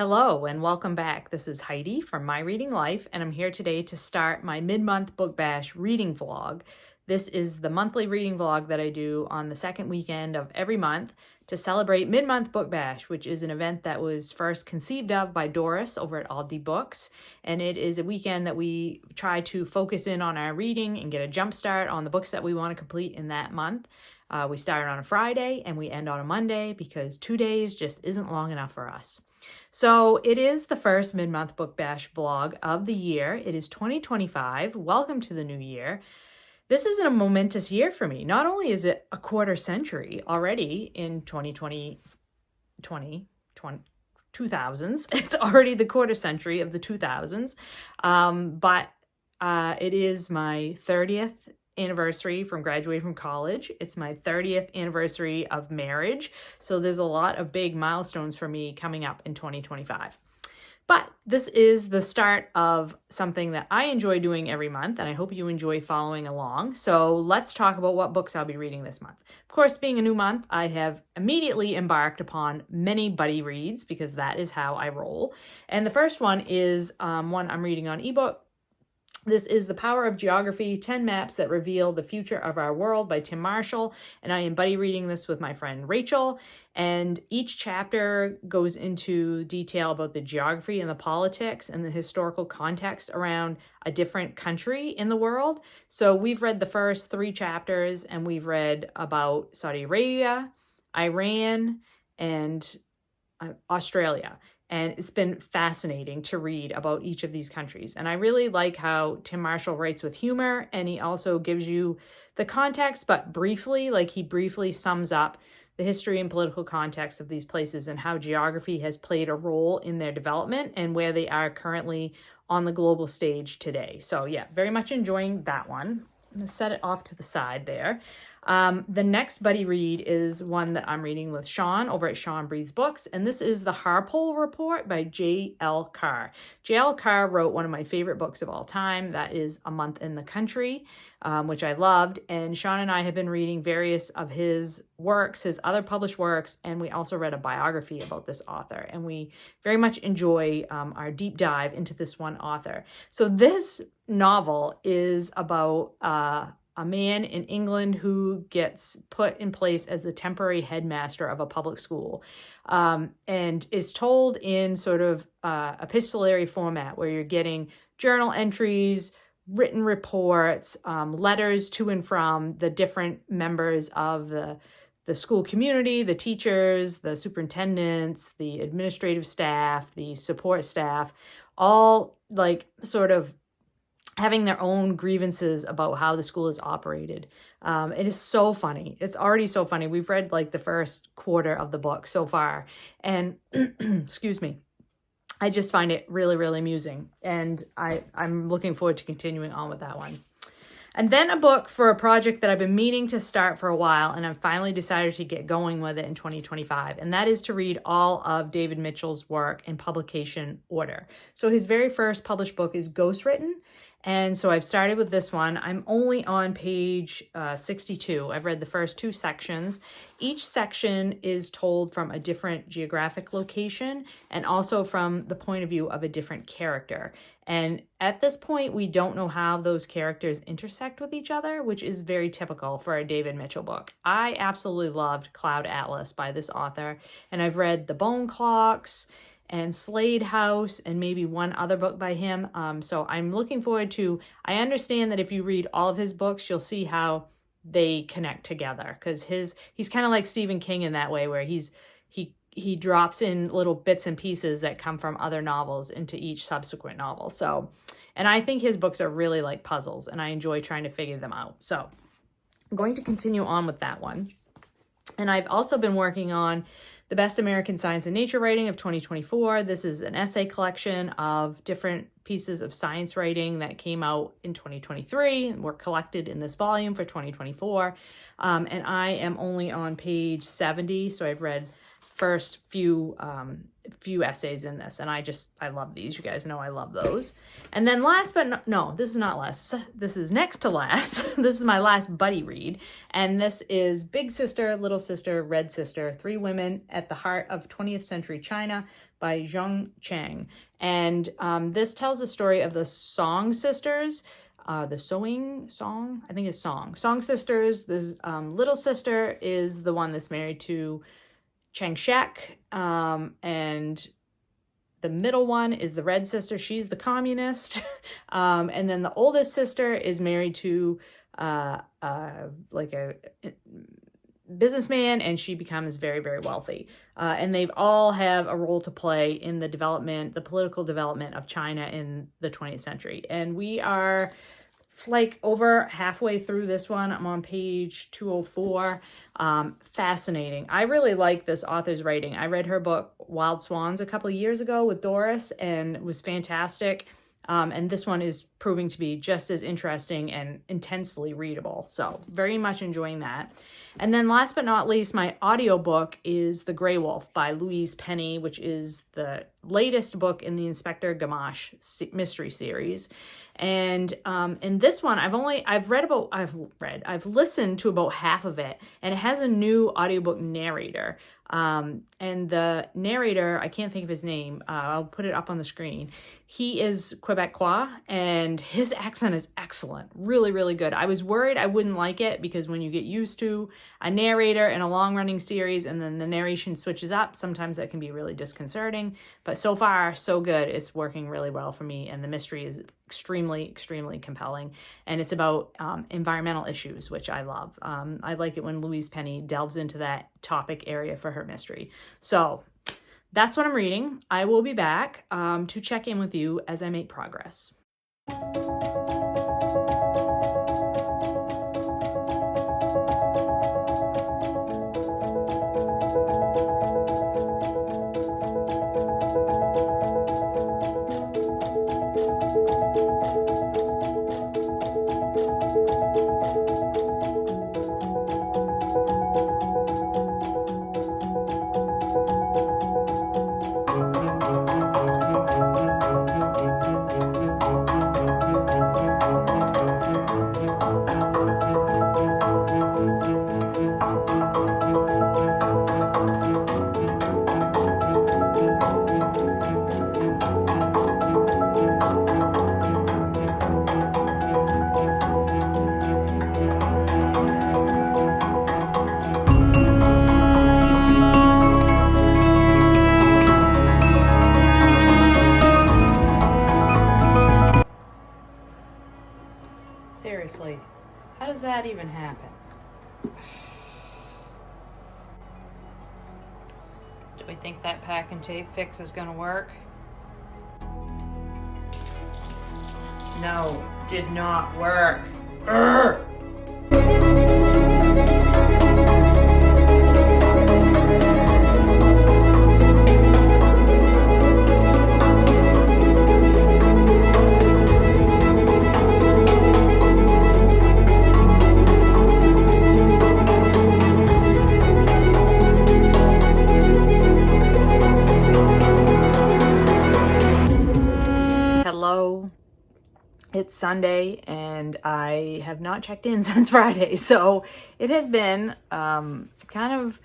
Hello and welcome back. This is Heidi from My Reading Life, and I'm here today to start my mid-month book bash reading vlog. This is the monthly reading vlog that I do on the second weekend of every month to celebrate mid-month book bash, which is an event that was first conceived of by Doris over at Aldi Books. And it is a weekend that we try to focus in on our reading and get a jump start on the books that we want to complete in that month. We start on a Friday and we end on a Monday because 2 days just isn't long enough for us. So it is the first mid-month book bash vlog of the year. It is 2025. Welcome to the new year. This is a momentous year for me. Not only is it a quarter century already in 2020, 2000s, it's already the quarter century of the 2000s, but it is my 30th anniversary from graduating from college. It's my 30th anniversary of marriage. So there's a lot of big milestones for me coming up in 2025. But this is the start of something that I enjoy doing every month, and I hope you enjoy following along. So let's talk about what books I'll be reading this month. Of course, being a new month, I have immediately embarked upon many buddy reads because that is how I roll. And the first one is one I'm reading on ebook. This is The Power of Geography, 10 Maps That Reveal the Future of Our World by Tim Marshall. And I am buddy reading this with my friend Rachel. And each chapter goes into detail about the geography and the politics and the historical context around a different country in the world. So we've read the first 3 chapters and we've read about Saudi Arabia, Iran, and Australia. And it's been fascinating to read about each of these countries. And I really like how Tim Marshall writes with humor, and he also gives you the context, but briefly, like he briefly sums up the history and political context of these places and how geography has played a role in their development and where they are currently on the global stage today. So yeah, very much enjoying that one. I'm going to set it off to the side there. The next buddy read is one that I'm reading with Sean over at Sean Breathes Books, and this is The Harpole Report by J.L. Carr. J.L. Carr wrote one of my favorite books of all time, that is A Month in the Country, which I loved, and Sean and I have been reading various of his works, his other published works, and we also read a biography about this author, and we very much enjoy our deep dive into this one author. So this novel is about a man in England who gets put in place as the temporary headmaster of a public school. And is told in sort of epistolary format where you're getting journal entries, written reports, letters to and from the different members of the school community, the teachers, the superintendents, the administrative staff, the support staff, all like sort of having their own grievances about how the school is operated. It is so funny. It's already so funny. We've read like the first quarter of the book so far. And excuse me, I just find it really, really amusing. And I'm looking forward to continuing on with that one. And then a book for a project that I've been meaning to start for a while, and I've finally decided to get going with it in 2025. And that is to read all of David Mitchell's work in publication order. So his very first published book is Ghostwritten. And so I've started with this one. I'm only on page 62. I've read the first 2 sections. Each section is told from a different geographic location and also from the point of view of a different character. And at this point, we don't know how those characters intersect with each other, which is very typical for a David Mitchell book. I absolutely loved Cloud Atlas by this author, and I've read The Bone Clocks and Slade House, and maybe one other book by him. So I'm looking forward to, I understand that if you read all of his books, you'll see how they connect together, because he's kind of like Stephen King in that way, where he drops in little bits and pieces that come from other novels into each subsequent novel. So, and I think his books are really like puzzles, and I enjoy trying to figure them out. So I'm going to continue on with that one. And I've also been working on The Best American Science and Nature Writing of 2024. This is an essay collection of different pieces of science writing that came out in 2023 and were collected in this volume for 2024. And I am only on page 70, so I've read first few few essays in this, and I love these. You guys know I love those. And then last but no, this is not last. This is next to last. This is my last buddy read, and this is Big Sister, Little Sister, Red Sister: Three Women at the Heart of 20th Century China by Jung, Chang. And this tells the story of the Song sisters. The sewing song, I think it's Song sisters. This little sister is the one that's married to Chang Shek, and the middle one is the Red sister. She's the communist. And then the oldest sister is married to like a businessman, and she becomes very, very wealthy. And they've all have a role to play in the political development of China in the 20th century. And we are like over halfway through this one. I'm on page 204. Fascinating. I really like this author's writing. I read her book Wild Swans a couple of years ago with Doris, and it was fantastic. And this one is proving to be just as interesting and intensely readable. So very much enjoying that. And then last but not least, my audiobook is The Grey Wolf by Louise Penny, which is the latest book in the Inspector Gamache mystery series. And in this one, I've listened to about half of it, and it has a new audiobook narrator. And the narrator, I can't think of his name. I'll put it up on the screen. He is Quebecois, and his accent is excellent. Really, really good. I was worried I wouldn't like it, because when you get used to a narrator in a long-running series and then the narration switches up, sometimes that can be really disconcerting. But so far, so good. It's working really well for me, and the mystery is extremely, extremely compelling. And it's about environmental issues, which I love. I like it when Louise Penny delves into that topic area for her mystery. So that's what I'm reading. I will be back to check in with you as I make progress. Seriously, how does that even happen? Do we think that pack and tape fix is gonna work? No, did not work. Urgh! It's Sunday, and I have not checked in since Friday, so it has been kind of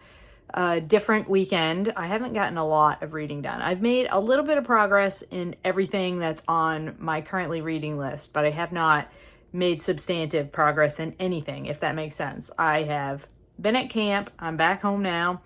a different weekend. I haven't gotten a lot of reading done. I've made a little bit of progress in everything that's on my currently reading list, but I have not made substantive progress in anything, if that makes sense. I have been at camp. I'm back home now.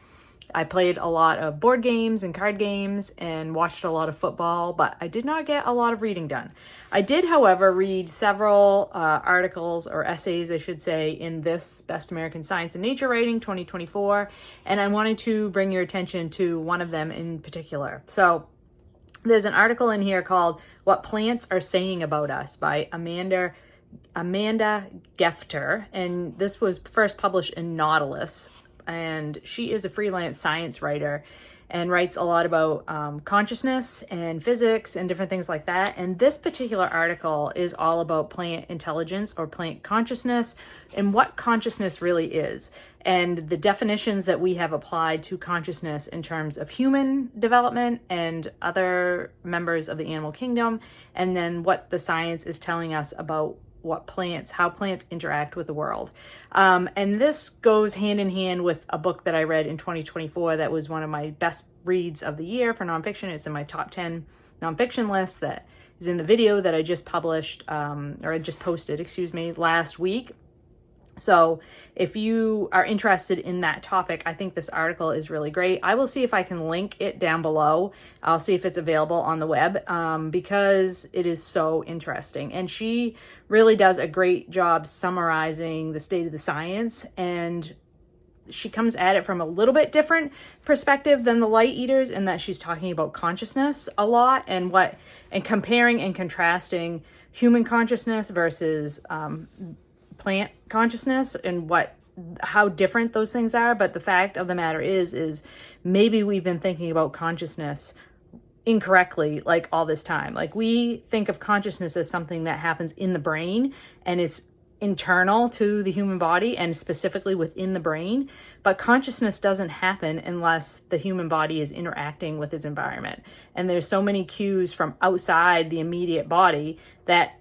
I played a lot of board games and card games and watched a lot of football, but I did not get a lot of reading done. I did, however, read several articles, or essays, I should say, in this Best American Science and Nature Writing 2024, and I wanted to bring your attention to one of them in particular. So there's an article in here called What Plants Are Saying About Us by Amanda Gefter, and this was first published in Nautilus. And she is a freelance science writer, and writes a lot about consciousness and physics and different things like that. And this particular article is all about plant intelligence or plant consciousness and what consciousness really is, and the definitions that we have applied to consciousness in terms of human development and other members of the animal kingdom, and then what the science is telling us about how plants interact with the world. And this goes hand in hand with a book that I read in 2024 that was one of my best reads of the year for nonfiction. It's in my top 10 nonfiction list that is in the video that I just published, or I just posted, last week. So if you are interested in that topic, I think this article is really great. I will see if I can link it down below. I'll see if it's available on the web, because it is so interesting. And she really does a great job summarizing the state of the science, and she comes at it from a little bit different perspective than the light eaters, in that she's talking about consciousness a lot and comparing and contrasting human consciousness versus plant consciousness and how different those things are. But the fact of the matter is maybe we've been thinking about consciousness incorrectly, like all this time. Like, we think of consciousness as something that happens in the brain, and it's internal to the human body and specifically within the brain. But consciousness doesn't happen unless the human body is interacting with its environment. And there's so many cues from outside the immediate body that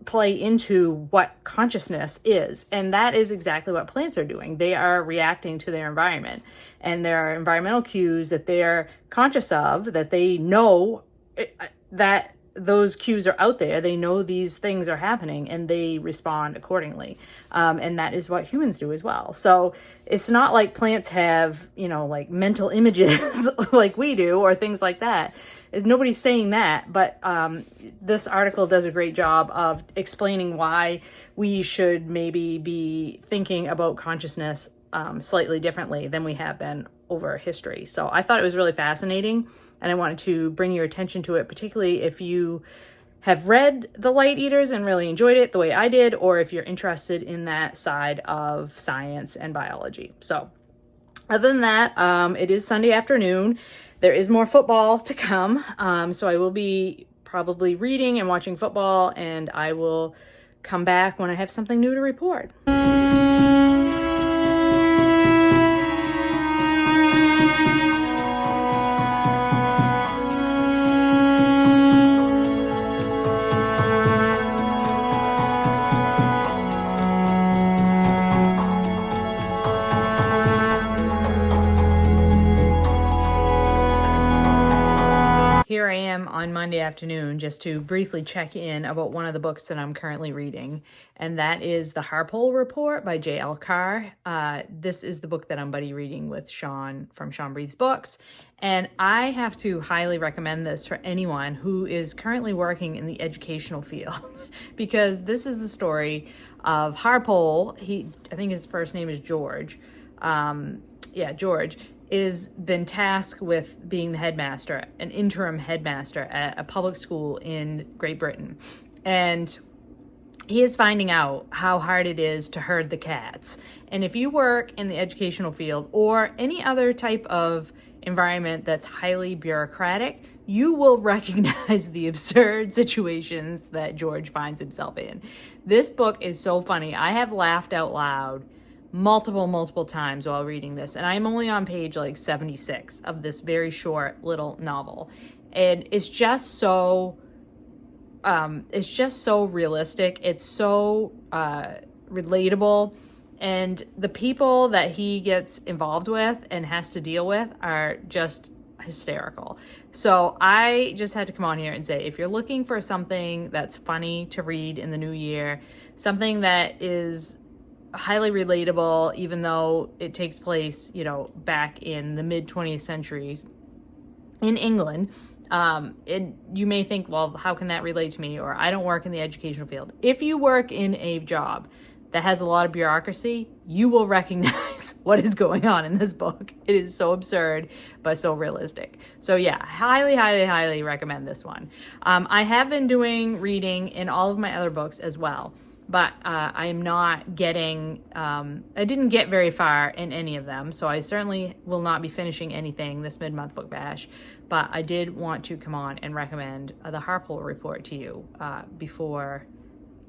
play into what consciousness is. And that is exactly what plants are doing. They are reacting to their environment, and there are environmental cues that they're conscious of, that they know that those cues are out there. They know these things are happening, and they respond accordingly. And that is what humans do as well. So it's not like plants have, like mental images like we do, or things like that. Nobody's saying that, but this article does a great job of explaining why we should maybe be thinking about consciousness slightly differently than we have been over history. So I thought it was really fascinating, and I wanted to bring your attention to it, particularly if you have read The Light Eaters and really enjoyed it the way I did, or if you're interested in that side of science and biology. So other than that, it is Sunday afternoon. There is more football to come, so I will be probably reading and watching football, and I will come back when I have something new to report. Here I am on Monday afternoon just to briefly check in about one of the books that I'm currently reading, and that is The Harpole Report by J.L. Carr. This is the book that I'm buddy reading with Sean from Sean Breathes Books, and I have to highly recommend this for anyone who is currently working in the educational field because this is the story of Harpole. I think his first name is George. George is been tasked with being the headmaster, an interim headmaster at a public school in Great Britain. And he is finding out how hard it is to herd the cats. And if you work in the educational field or any other type of environment that's highly bureaucratic, you will recognize the absurd situations that George finds himself in. This book is so funny. I have laughed out loud multiple times while reading this, and I'm only on page 76 of this very short little novel, and it's just so realistic. It's so relatable, and the people that he gets involved with and has to deal with are just hysterical. So I just had to come on here and say, if you're looking for something that's funny to read in the new year, something that is highly relatable, even though it takes place, back in the mid 20th century in England, you may think, well, how can that relate to me? Or I don't work in the educational field. If you work in a job that has a lot of bureaucracy, you will recognize what is going on in this book. It is so absurd, but so realistic. So yeah, highly recommend this one. I have been doing reading in all of my other books as well. but I am not getting, I didn't get very far in any of them, so I certainly will not be finishing anything this mid-month book bash, but I did want to come on and recommend the Harpole report to you before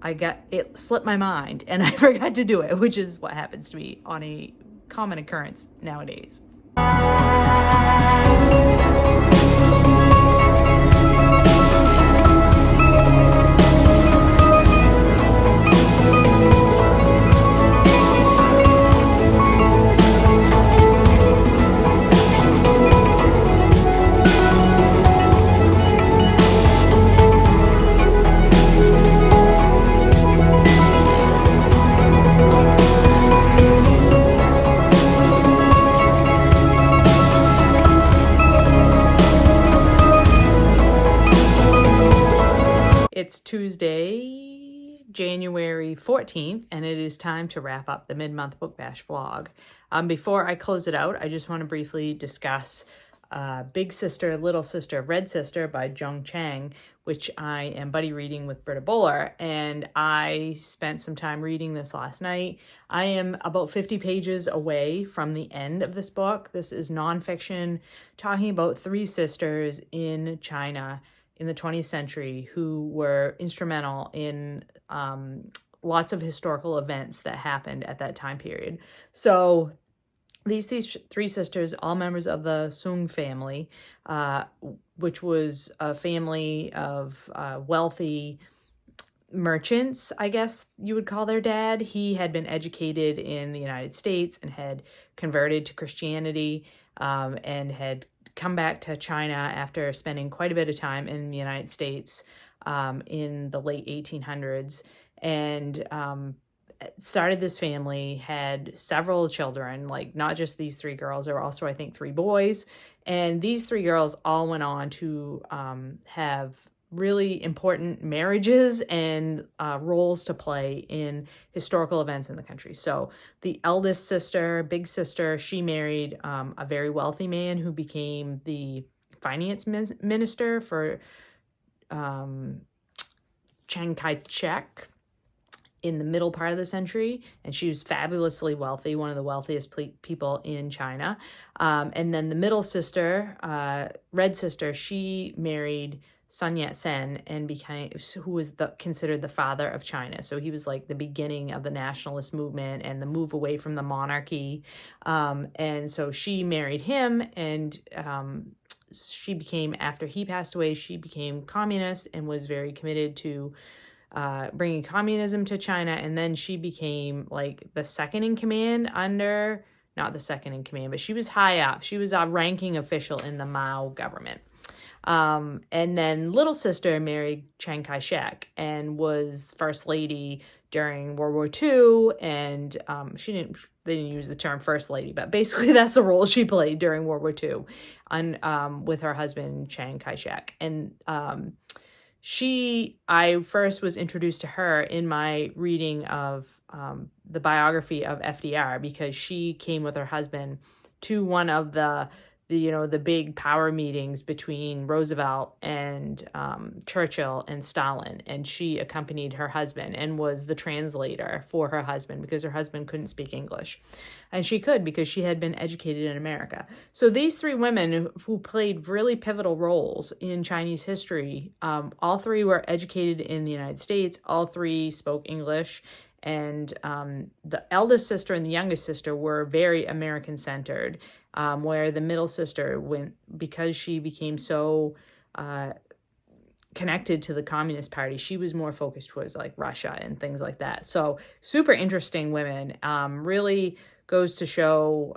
it slipped my mind and I forgot to do it, which is what happens to me on a common occurrence nowadays. It's Tuesday, January 14th, and it is time to wrap up the mid-month book bash vlog. Before I close it out, I just want to briefly discuss Big Sister, Little Sister, Red Sister by Chang, which I am buddy reading with Britta Bowler, and I spent some time reading this last night. I am about 50 pages away from the end of this book. This is nonfiction, talking about three sisters in China in the 20th century who were instrumental in lots of historical events that happened at that time period. So these three sisters, all members of the Jung family, which was a family of wealthy merchants, I guess you would call their dad. He had been educated in the United States and had converted to Christianity and had come back to China after spending quite a bit of time in the United States in the late 1800s, and started this family, had several children, like not just these three girls, there were also, I think, three boys. And these three girls all went on to have really important marriages and roles to play in historical events in the country. So the eldest sister, Big Sister, she married a very wealthy man who became the finance minister for Chiang Kai-shek in the middle part of the century, and she was fabulously wealthy, one of the wealthiest people in China. And then the middle sister, Red Sister, she married Sun Yat-sen and who was considered the father of China. So he was like the beginning of the nationalist movement and the move away from the monarchy. And so she married him, and she became, after he passed away, she became communist and was very committed to bringing communism to China. And then she became like the second in command under, not the second in command, but she was high up. She was a ranking official in the Mao government. And then Little Sister married Chiang Kai-shek and was first lady during World War II. And they didn't use the term first lady, but basically that's the role she played during World War II with her husband, Chiang Kai-shek. And I first was introduced to her in my reading of the biography of FDR, because she came with her husband to one of the big power meetings between Roosevelt and Churchill and Stalin. And she accompanied her husband and was the translator for her husband, because her husband couldn't speak English. And she could, because she had been educated in America. So these three women who played really pivotal roles in Chinese history, all three were educated in the United States. All three spoke English. And the eldest sister and the youngest sister were very American-centered, where the middle sister went, because she became so connected to the Communist Party, she was more focused towards like Russia and things like that. So super interesting women. Really goes to show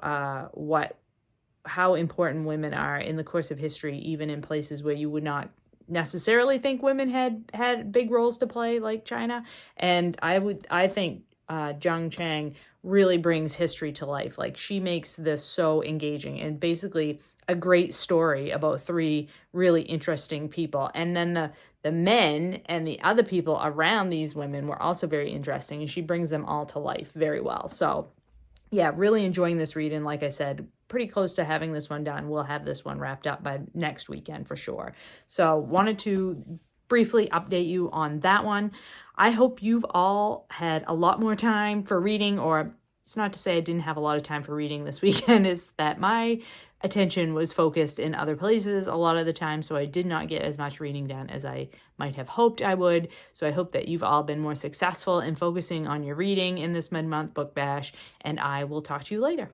how important women are in the course of history, even in places where you would not necessarily think women had big roles to play, like China. And I think Jung Chang really brings history to life. Like, she makes this so engaging and basically a great story about three really interesting people. And then the men and the other people around these women were also very interesting, and she brings them all to life very well. So yeah, really enjoying this read. And like I said, pretty close to having this one done. We'll have this one wrapped up by next weekend for sure. So wanted to briefly update you on that one. I hope you've all had a lot more time for reading, or it's not to say I didn't have a lot of time for reading this weekend, is that my attention was focused in other places a lot of the time, so I did not get as much reading done as I might have hoped I would. So I hope that you've all been more successful in focusing on your reading in this mid-month book bash, and I will talk to you later.